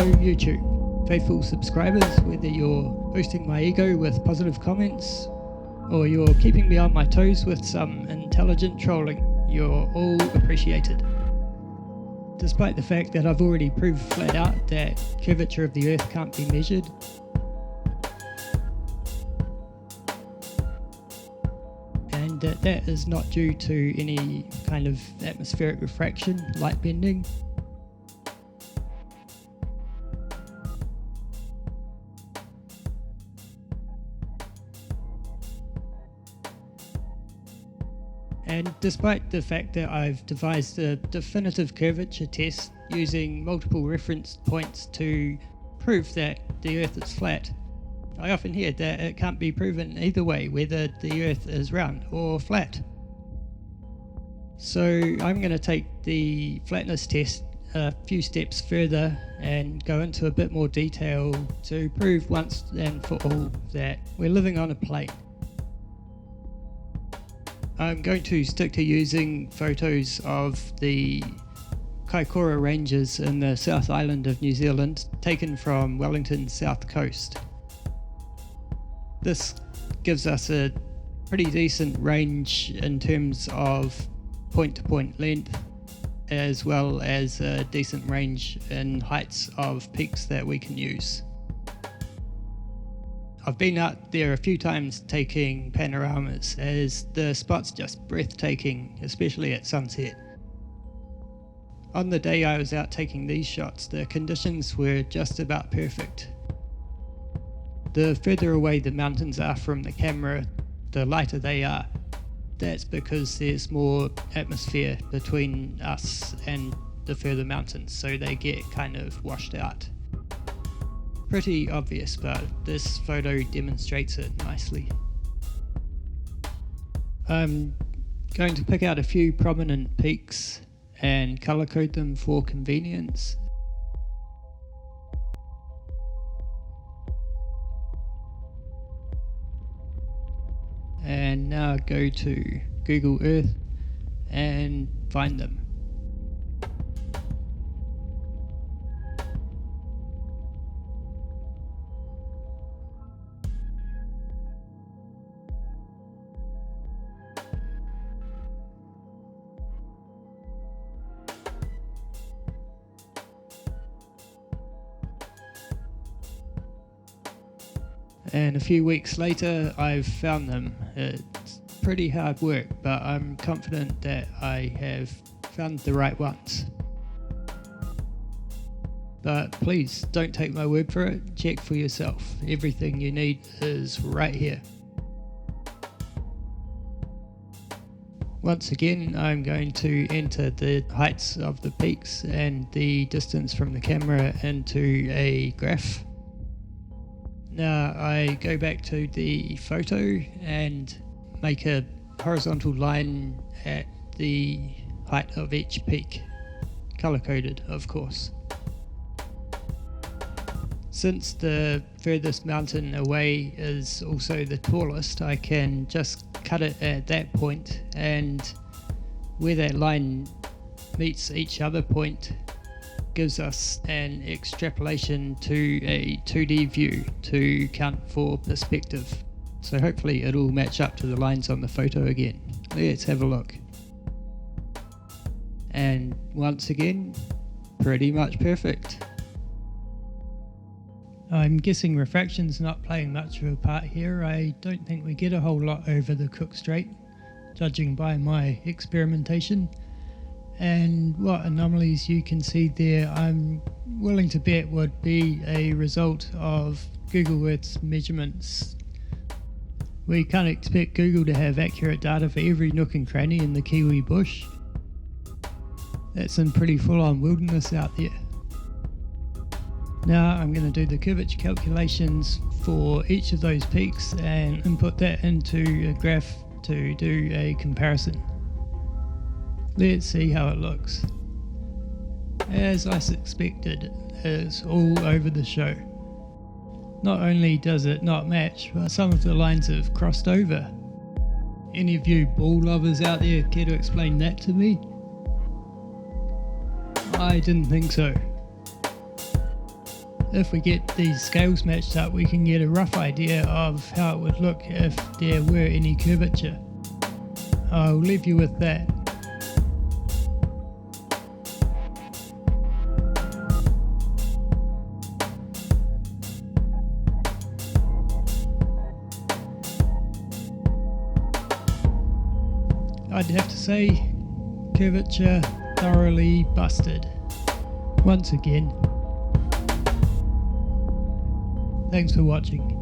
Hello YouTube, faithful subscribers, whether you're boosting my ego with positive comments or you're keeping me on my toes with some intelligent trolling, you're all appreciated. Despite the fact that I've already proved flat out that curvature of the Earth can't be measured, and that is not due to any kind of atmospheric refraction, light bending. And despite the fact that I've devised a definitive curvature test using multiple reference points to prove that the Earth is flat, I often hear that it can't be proven either way, whether the Earth is round or flat. So I'm going to take the flatness test a few steps further and go into a bit more detail to prove once and for all that we're living on a plane. I'm going to stick to using photos of the Kaikoura Ranges in the South Island of New Zealand, taken from Wellington's south coast. This gives us a pretty decent range in terms of point-to-point length, as well as a decent range in heights of peaks that we can use. I've been out there a few times taking panoramas, as the spot's just breathtaking, especially at sunset. On the day I was out taking these shots, the conditions were just about perfect. The further away the mountains are from the camera, the lighter they are. That's because there's more atmosphere between us and the further mountains, so they get kind of washed out. Pretty obvious, but this photo demonstrates it nicely. I'm going to pick out a few prominent peaks and color code them for convenience. And now go to Google Earth and find them. And a few weeks later I've found them. It's pretty hard work, but I'm confident that I have found the right ones. But please don't take my word for it, check for yourself. Everything you need is right here. Once again, I'm going to enter the heights of the peaks and the distance from the camera into a graph. Now I go back to the photo and make a horizontal line at the height of each peak, color coded of course. Since the furthest mountain away is also the tallest, I can just cut it at that point, and where that line meets each other point gives us an extrapolation to a 2D view to count for perspective. So hopefully it'll match up to the lines on the photo again. Let's have a look. And once again, pretty much perfect. I'm guessing refraction's not playing much of a part here. I don't think we get a whole lot over the Cook Strait, judging by my experimentation. And what anomalies you can see there, I'm willing to bet would be a result of Google Earth's measurements. We can't expect Google to have accurate data for every nook and cranny in the Kiwi bush. That's some pretty full-on wilderness out there. Now I'm going to do the curvature calculations for each of those peaks and input that into a graph to do a comparison. Let's see how it looks. As I suspected, it's all over the show. Not only does it not match, but some of the lines have crossed over. Any of you ball lovers out there care to explain that to me? I didn't think so. If we get these scales matched up, we can get a rough idea of how it would look if there were any curvature. I'll leave you with that. I'd have to say, curvature thoroughly busted. Once again. Thanks for watching.